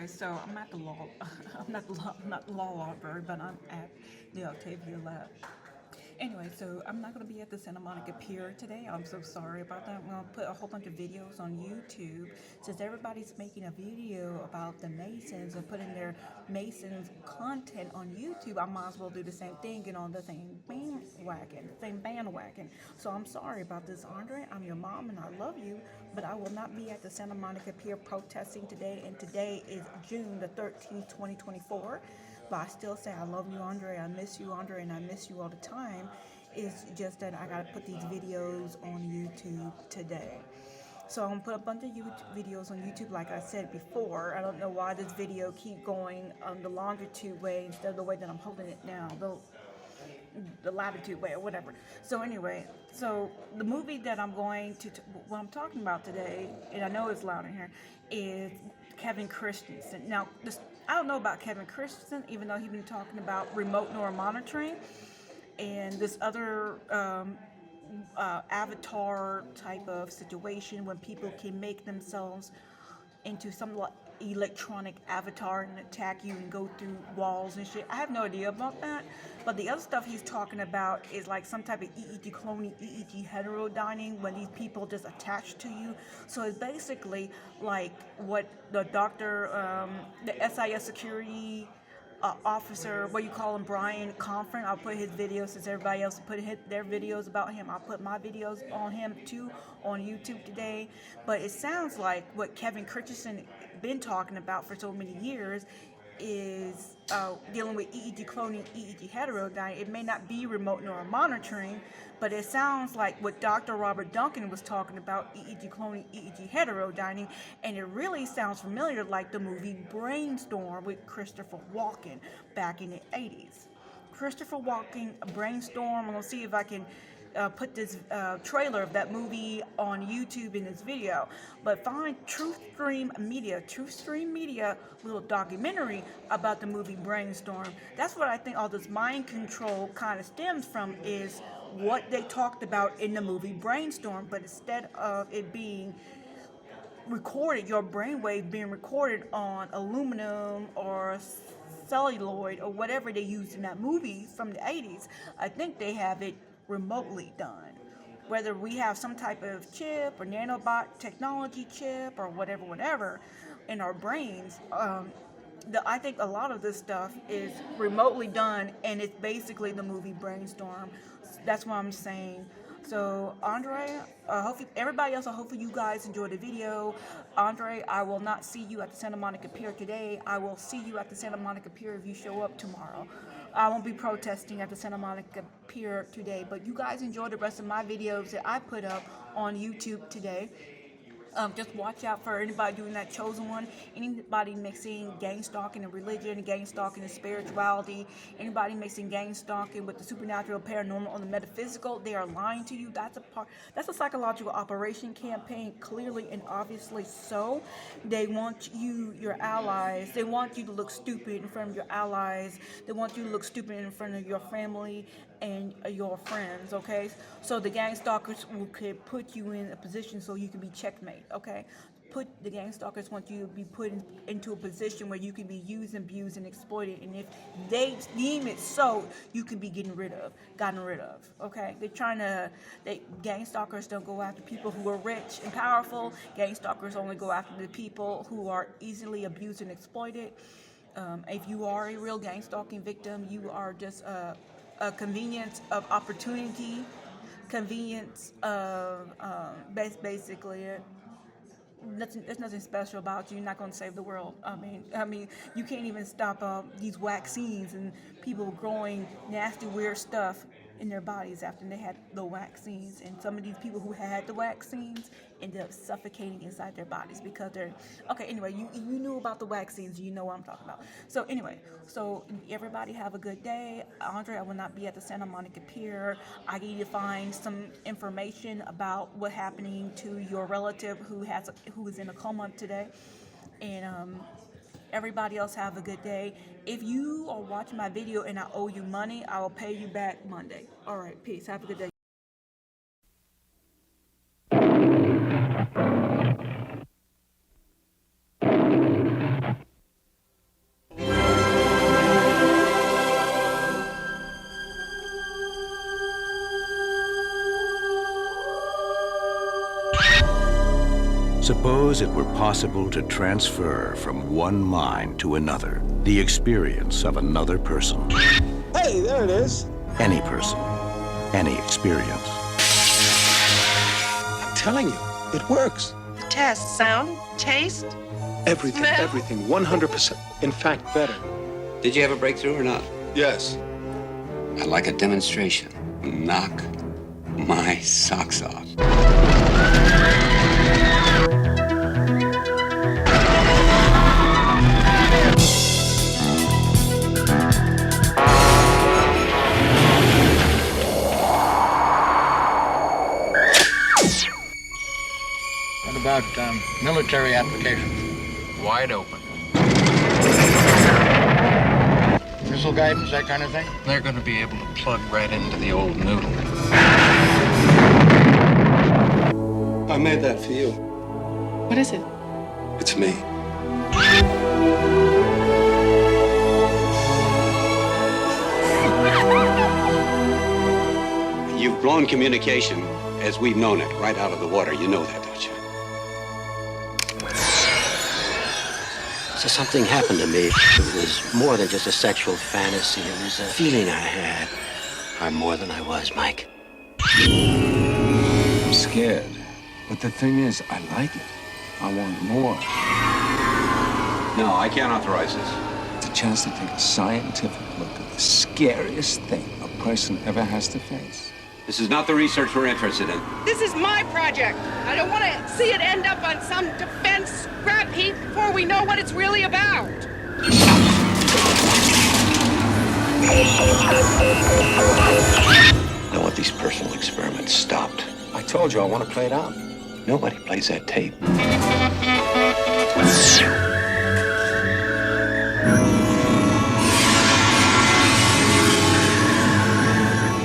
So I'm at the law. I'm not the law library, but I'm at the Octavia Lab. Anyway, so I'm not going to be at the Santa Monica Pier today. I'm so sorry about that. I'm going to put a whole bunch of videos on YouTube. Since everybody's making a video about the Masons and putting their Masons content on YouTube, I might as well do the same thing, get on the same bandwagon. So I'm sorry about this, Andre. I'm your mom and I love you, but I will not be at the Santa Monica Pier protesting today. And today is June the 13th, 2024. But I still say I love you, Andre. I miss you, Andre, and I miss you all the time. It's just that I gotta put these videos on YouTube today. So I'm gonna put a bunch of YouTube videos on YouTube, like I said before. I don't know why this video keep going the longitude way instead of the way that I'm holding it now, the latitude way or whatever. So anyway, so the movie that I'm going to, what I'm talking about today, and I know it's loud in here, is Kevin Christensen. Now, I don't know about Kevin Christensen, even though he's been talking about remote neural monitoring and this other avatar type of situation when people can make themselves into some electronic avatar and attack you and go through walls and shit. I have no idea about that. But the other stuff he's talking about is like some type of EEG cloning, EEG heterodyning, when these people just attach to you. So it's basically like what the the SIS security officer, what you call him, Brian Confront. I'll put his videos, since everybody else put their videos about him. I'll put my videos on him too on YouTube today. But it sounds like what Kevin Christensen been talking about for so many years is dealing with EEG cloning, EEG heterodyning. It may not be remote neural monitoring, but it sounds like what Dr. Robert Duncan was talking about, EEG cloning, EEG heterodyning, and it really sounds familiar like the movie Brainstorm with Christopher Walken back in the 80s. Christopher Walken, Brainstorm. I'm going to see if I can put this trailer of that movie on YouTube in this video. But find Truthstream Media little documentary about the movie Brainstorm. That's what I think all this mind control kind of stems from, is what they talked about in the movie Brainstorm, but instead of it being recorded, your brainwave being recorded on aluminum or celluloid or whatever they used in that movie from the 80s, I think they have it remotely done. Whether we have some type of chip or nanobot technology chip or whatever in our brains, I think a lot of this stuff is remotely done, and it's basically the movie Brainstorm. That's what I'm saying. So, Andre, everybody else, I hope you guys enjoyed the video. Andre, I will not see you at the Santa Monica Pier today. I will see you at the Santa Monica Pier if you show up tomorrow. I won't be protesting at the Santa Monica Pier today, but you guys enjoy the rest of my videos that I put up on YouTube today. Just watch out for anybody doing that chosen one. Anybody mixing gang stalking and religion, gang stalking and spirituality, anybody mixing gang stalking with the supernatural, paranormal, or the metaphysical, they are lying to you. That's a psychological operation campaign, clearly and obviously so. They want you, your allies, they want you to look stupid in front of your allies. They want you to look stupid in front of your family and your friends, okay? So the gang stalkers could put you in a position so you can be checkmate, okay? The gang stalkers want you to be put into a position where you can be used, abused, and exploited, and if they deem it so, you can be gotten rid of, okay? Gang stalkers don't go after people who are rich and powerful. Gang stalkers only go after the people who are easily abused and exploited. If you are a real gang stalking victim, you are just a convenience of opportunity, convenience of basically it. There's nothing special about you. You're not going to save the world. I mean, you can't even stop these vaccines and people growing nasty, weird stuff in their bodies after they had the vaccines. And some of these people who had the vaccines ended up suffocating inside their bodies because they're okay. Anyway, you knew about the vaccines. You know what I'm talking about. So anyway, everybody have a good day. Andre, I will not be at the Santa Monica Pier. I need to find some information about what happening to your relative who is in a coma today, and everybody else have a good day. If you are watching my video and I owe you money, I will pay you back Monday. All right, peace. Have a good day. Suppose it were possible to transfer from one mind to another the experience of another person. Hey, there it is. Any person, any experience. I'm telling you, it works. The test, sound, taste, Everything, smell. everything, 100%. In fact, better. Did you have a breakthrough or not? Yes. I'd like a demonstration. Knock my socks off. What about military applications? Wide open. Missile guidance, that kind of thing? They're going to be able to plug right into the old noodle. I made that for you. What is it? It's me. You've blown communication as we've known it right out of the water. You know that, don't you? So something happened to me. It was more than just a sexual fantasy. It was a feeling I had. I'm more than I was, Mike. I'm scared. But the thing is, I like it. I want more. No, I can't authorize this. It's a chance to take a scientific look at the scariest thing a person ever has to face. This is not the research we're interested in. This is my project. I don't want to see it end up on some defense scrap heap before we know what it's really about. I want these personal experiments stopped. I told you I want to play it out. Nobody plays that tape.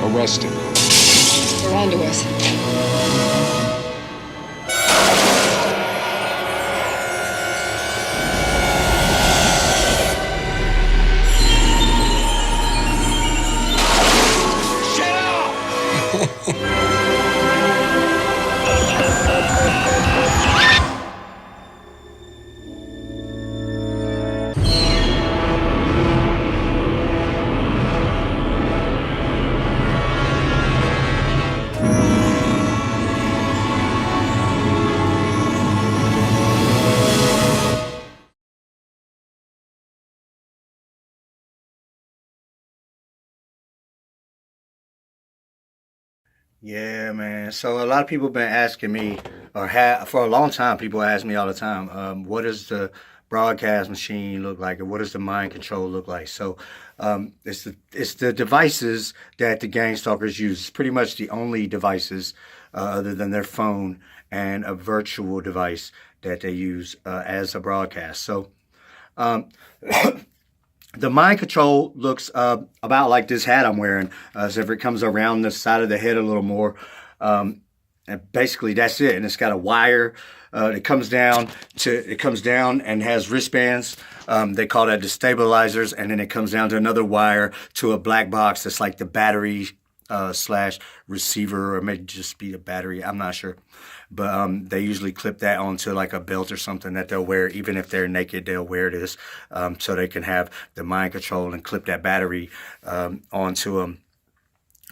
Arrest him. They're onto us. Yeah, man. So a lot of people have been asking me, or for a long time, people ask me all the time, what does the broadcast machine look like, or what does the mind control look like? So it's the devices that the Gangstalkers use. It's pretty much the only devices other than their phone and a virtual device that they use as a broadcast. So the mind control looks about like this hat I'm wearing. So if it comes around the side of the head a little more, and basically that's it. And it's got a wire. It comes down and has wristbands. They call that the stabilizers, and then it comes down to another wire to a black box that's like the battery slash receiver, or it may just be the battery. I'm not sure. But they usually clip that onto like a belt or something that they'll wear. Even if they're naked, they'll wear this so they can have the mind control and clip that battery onto them.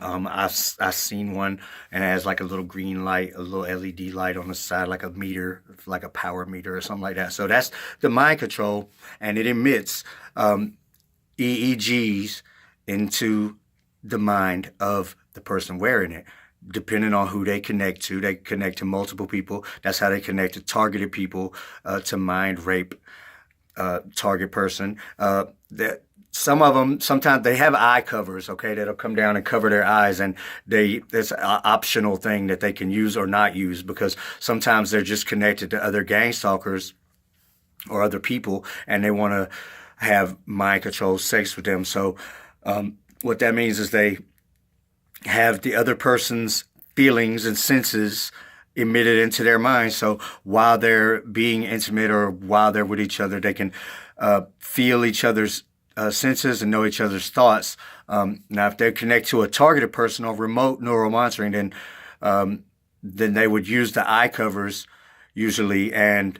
I've seen one, and it has like a little green light, a little LED light on the side, like a meter, like a power meter or something like that. So that's the mind control, and it emits EEGs into the mind of the person wearing it. Depending on who they connect to multiple people. That's how they connect to targeted people, to mind rape target person. Some of them, sometimes they have eye covers, okay, that'll come down and cover their eyes, and it's an optional thing that they can use or not use, because sometimes they're just connected to other gang stalkers or other people, and they want to have mind control sex with them. So what that means is they have the other person's feelings and senses emitted into their mind. So while they're being intimate or while they're with each other, they can feel each other's senses and know each other's thoughts. Now, if they connect to a targeted person or remote neural monitoring, then they would use the eye covers usually, and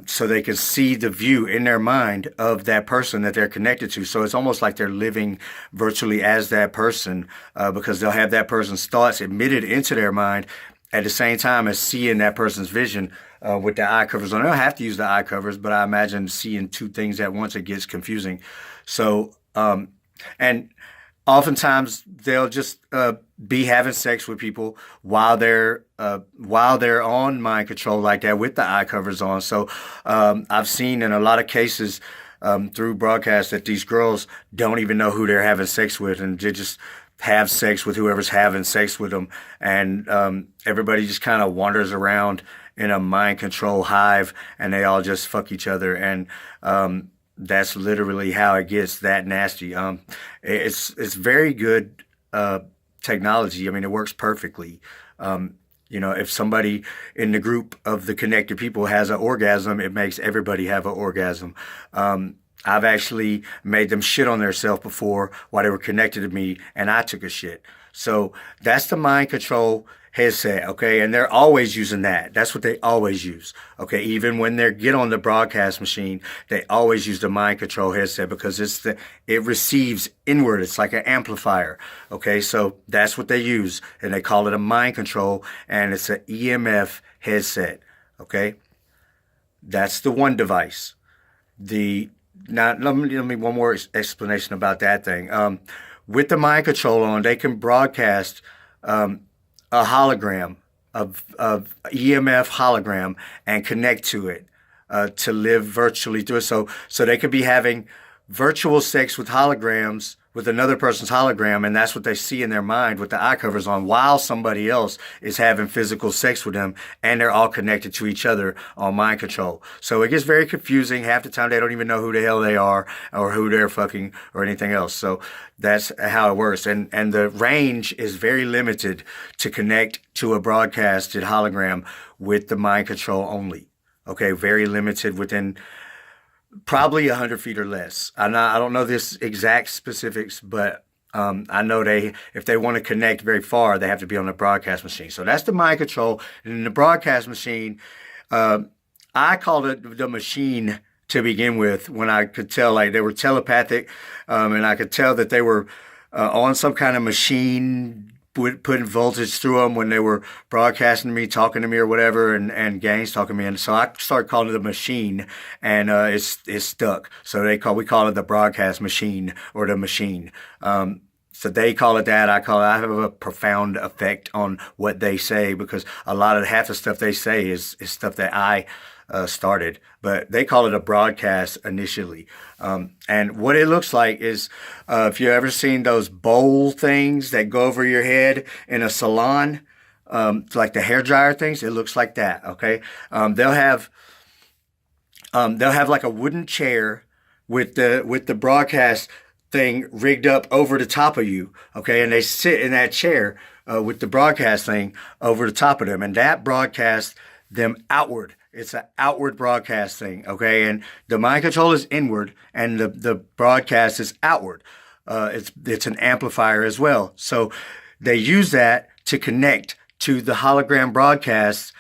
so they can see the view in their mind of that person that they're connected to. So it's almost like they're living virtually as that person, because they'll have that person's thoughts admitted into their mind at the same time as seeing that person's vision with the eye covers on. They don't have to use the eye covers, but I imagine seeing two things at once, it gets confusing. So, and oftentimes they'll just be having sex with people while they're on mind control like that with the eye covers on. So I've seen in a lot of cases through broadcasts that these girls don't even know who they're having sex with, and they just have sex with whoever's having sex with them, and everybody just kind of wanders around in a mind control hive, and they all just fuck each other, and that's literally how it gets that nasty. It's very good technology. I mean, it works perfectly. You know, if somebody in the group of the connected people has an orgasm, it makes everybody have an orgasm. I've actually made them shit on themselves before while they were connected to me, and I took a shit. So that's the mind control headset, okay? And they're always using that. That's what they always use, okay? Even when they get on the broadcast machine, they always use the mind control headset because it receives inward. It's like an amplifier, okay? So that's what they use, and they call it a mind control, and it's an EMF headset, okay? That's the one device. Now, let me one more explanation about that thing. With the mind control on, they can broadcast a hologram of EMF hologram and connect to it to live virtually through it. So they could be having virtual sex with holograms, with another person's hologram, and that's what they see in their mind with the eye covers on, while somebody else is having physical sex with them, and they're all connected to each other on mind control. So it gets very confusing. Half the time they don't even know who the hell they are or who they're fucking or anything else. So that's how it works. And the range is very limited to connect to a broadcasted hologram with the mind control only. Okay, very limited within probably 100 feet or less. I don't know this exact specifics, but I know if they want to connect very far, they have to be on the broadcast machine. So that's the mind control. And in the broadcast machine, I called it the machine to begin with, when I could tell like they were telepathic, and I could tell that they were on some kind of machine, putting voltage through them when they were broadcasting to me, talking to me or whatever, and gangs talking to me. And so I started calling it a machine, and it's stuck. So we call it the broadcast machine or the machine. So they call it that. I have a profound effect on what they say, because half the stuff they say is stuff that I started, but they call it a broadcast initially. And what it looks like is, if you've ever seen those bowl things that go over your head in a salon, like the hair dryer things, it looks like that. Okay. They'll have like a wooden chair with the broadcast thing rigged up over the top of you. Okay. And they sit in that chair, with the broadcast thing over the top of them, and that broadcasts them outward. It's an outward broadcast thing, okay? And the mind control is inward, and the broadcast is outward. It's an amplifier as well. So they use that to connect to the hologram broadcasts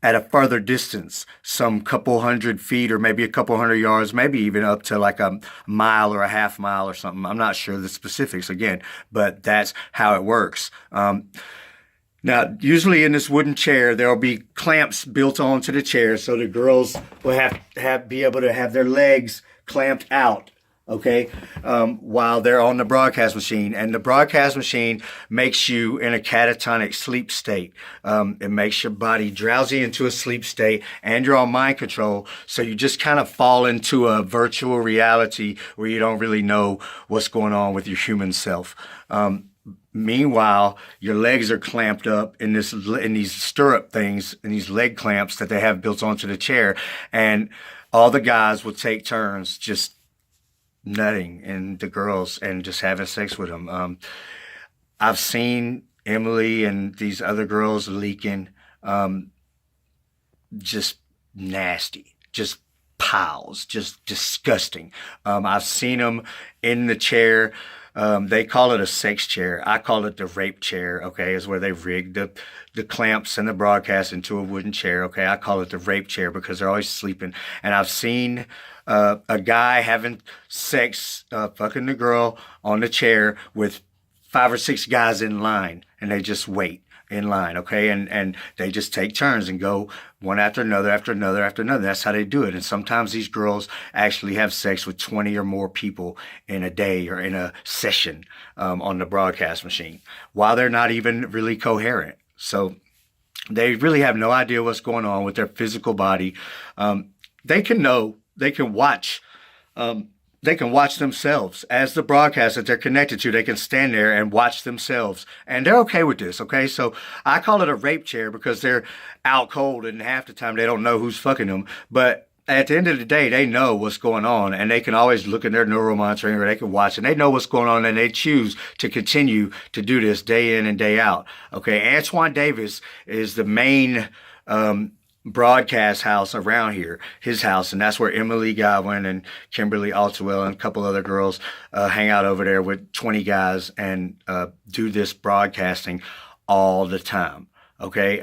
at a further distance, some couple 100 feet or maybe a couple 100 yards, maybe even up to like a mile or a half mile or something. I'm not sure the specifics again, but that's how it works. Now, usually in this wooden chair, there'll be clamps built onto the chair, so the girls will be able to have their legs clamped out, okay, while they're on the broadcast machine. And the broadcast machine makes you in a catatonic sleep state. It makes your body drowsy into a sleep state, and you're on mind control, so you just kind of fall into a virtual reality where you don't really know what's going on with your human self. Meanwhile, your legs are clamped up in these stirrup things, in these leg clamps that they have built onto the chair, and all the guys will take turns just nutting and the girls and just having sex with them. I've seen Emily and these other girls leaking, just nasty, just piles, just disgusting. I've seen them in the chair, They call it a sex chair. I call it the rape chair, okay, is where they rigged the clamps and the broadcast into a wooden chair, okay. I call it the rape chair because they're always sleeping. And I've seen a guy having sex, fucking the girl on the chair with 5 or 6 guys in line, and they just wait in line, okay? And they just take turns and go one after another, after another, after another. That's how they do it. And sometimes these girls actually have sex with 20 or more people in a day or in a session on the broadcast machine while they're not even really coherent. So they really have no idea what's going on with their physical body. They can watch themselves as the broadcast that they're connected to. They can stand there and watch themselves, and they're okay with this. Okay, so I call it a rape chair because they're out cold, and half the time they don't know who's fucking them. But at the end of the day, they know what's going on, and they can always look in their neuromonitoring, or they can watch, and they know what's going on, and they choose to continue to do this day in and day out. Okay, Antoine Davis is the main broadcast house around here, his house, and that's where Emily Godwin and Kimberly Altwell and a couple other girls hang out over there with 20 guys and do this broadcasting all the time. Okay,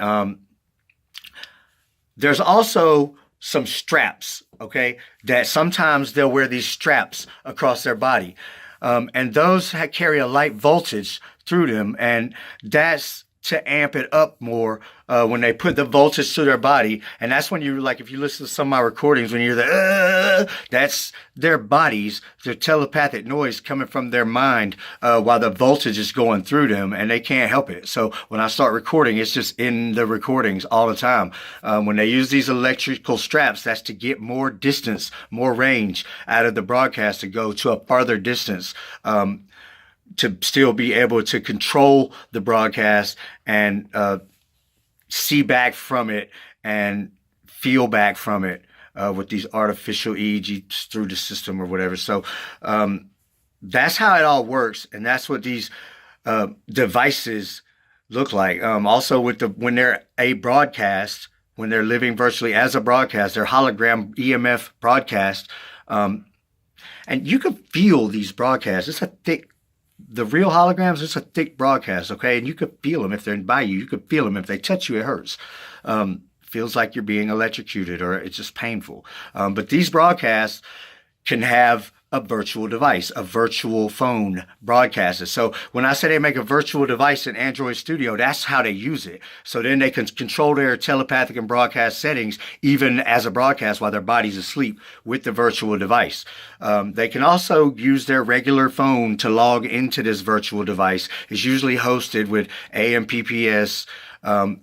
there's also some straps, okay, that sometimes they'll wear these straps across their body, and those carry a light voltage through them, and that's to amp it up more when they put the voltage to their body. And that's when you, like, if you listen to some of my recordings, when you hear that's their bodies, their telepathic noise coming from their mind while the voltage is going through them, and they can't help it. So when I start recording, it's just in the recordings all the time. When they use these electrical straps, that's to get more distance, more range out of the broadcast to go to a farther distance, to still be able to control the broadcast and see back from it and feel back from it with these artificial EEGs through the system or whatever. So that's how it all works, and that's what these devices look like. Also, when they're a broadcast, when they're living virtually as a broadcast, they're hologram EMF broadcast, and you can feel these broadcasts. It's a thick. The real holograms, it's a thick broadcast, okay? And you could feel them if they're by you. You could feel them. If they touch you, it hurts. Feels like you're being electrocuted, or it's just painful. But these broadcasts can have a virtual device, a virtual phone broadcaster. So when I say they make a virtual device in Android Studio, that's how they use it. So then they can control their telepathic and broadcast settings even as a broadcast while their body's asleep with the virtual device. They can also use their regular phone to log into this virtual device. It's usually hosted with AMPPS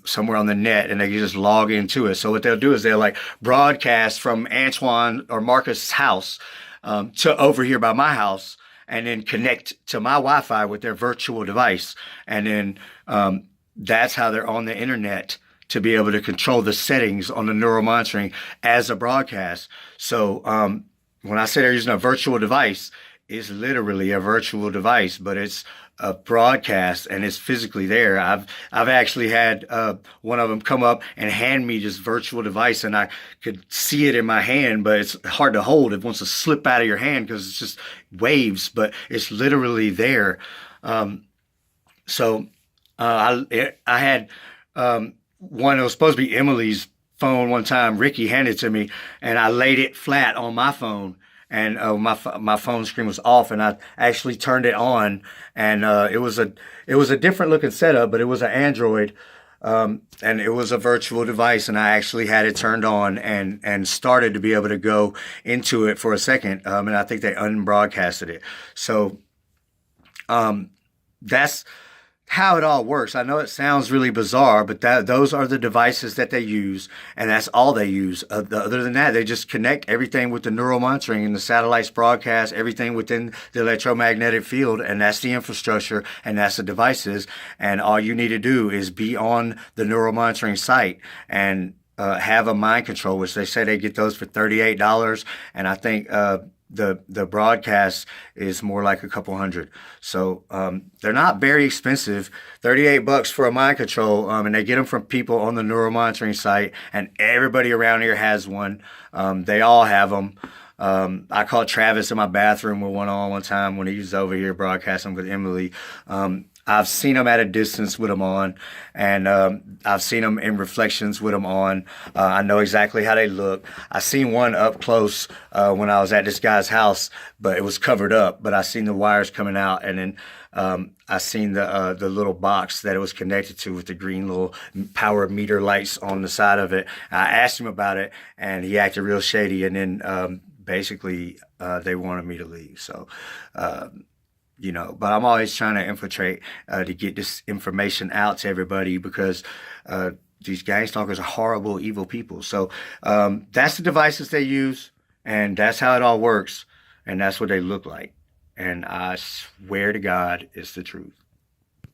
somewhere on the net, and they can just log into it. So what they'll do is they'll like broadcast from Antoine or Marcus' house to over here by my house, and then connect to my Wi-Fi with their virtual device. And then that's how they're on the internet to be able to control the settings on the neuromonitoring as a broadcast. So when I say they're using a virtual device, it's literally a virtual device, but it's a broadcast and it's physically there. I've actually had one of them come up and hand me this virtual device, and I could see it in my hand, but it's hard to hold. It wants to slip out of your hand because it's just waves, but it's literally there. So I had one that was supposed to be Emily's phone one time. Ricky handed it to me, and I laid it flat on my phone. And my phone screen was off, and I actually turned it on, and it was a different looking setup, but it was an Android, and it was a virtual device, and I actually had it turned on and started to be able to go into it for a second, and I think they unbroadcasted it. So that's how it all works. I know it sounds really bizarre, but those are the devices that they use, and that's all they use. Other than that, they just connect everything with the neural monitoring and the satellites broadcast, everything within the electromagnetic field, and that's the infrastructure, and that's the devices. And all you need to do is be on the neural monitoring site and have a mind control, which they say they get those for $38, and I think the broadcast is more like a couple hundred. So they're not very expensive. $38 for a mind control, and they get them from people on the neuromonitoring site, and everybody around here has one. They all have them. I caught Travis in my bathroom with one on one time when he was over here broadcasting with Emily. I've seen him at a distance with him on, and I've seen him in reflections with him on. I know exactly how they look. I seen one up close when I was at this guy's house, but it was covered up. But I seen the wires coming out, and then I seen the little box that it was connected to with the green little power meter lights on the side of it. I asked him about it, and he acted real shady. And then basically they wanted me to leave. So. You know, but I'm always trying to infiltrate to get this information out to everybody because these gang stalkers are horrible, evil people. So that's the devices they use, and that's how it all works, and that's what they look like. And I swear to God, it's the truth.